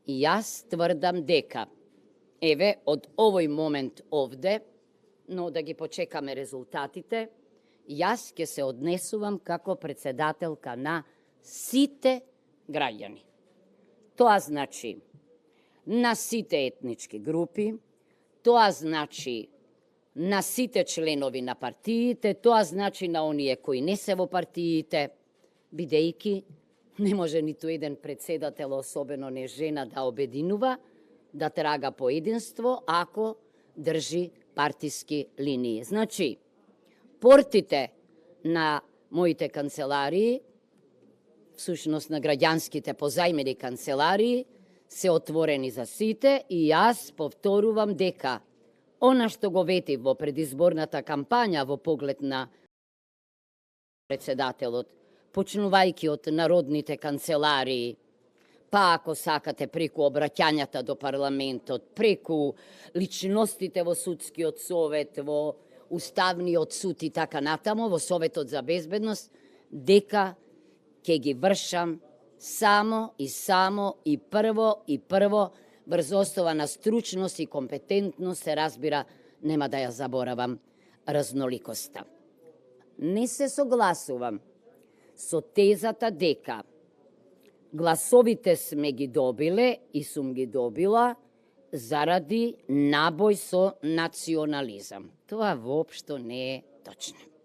И јас тврдам дека, еве, од овој момент овде, но да ги почекаме резултатите, јас ќе се однесувам како председателка на сите граѓани. Тоа значи на сите етнички групи, тоа значи на сите членови на партиите, тоа значи на оние кои не се во партиите, бидејќи не може ниту еден председател, особено не жена, да обединува, да трага по единство, ако држи партиски линии. Значи, портите на моите канцеларии, всушност на граѓанските позајмени канцеларии, се отворени за сите и јас повторувам дека она што го ветив во предизборната кампања во поглед на председателот, почнувајќи од народните канцеларии, па ако сакате преку обраќањата до парламентот, преку личностите во судскиот совет, во Уставниот суд и така натаму, во Советот за безбедност, дека ќе ги вршам само и прво врз основа на стручност и компетентност, се разбира, нема да ја заборавам разноликоста. Не се согласувам со тезата дека гласовите сме ги добиле и сум ги добила заради набој со национализам. Тоа воопшто не е точно.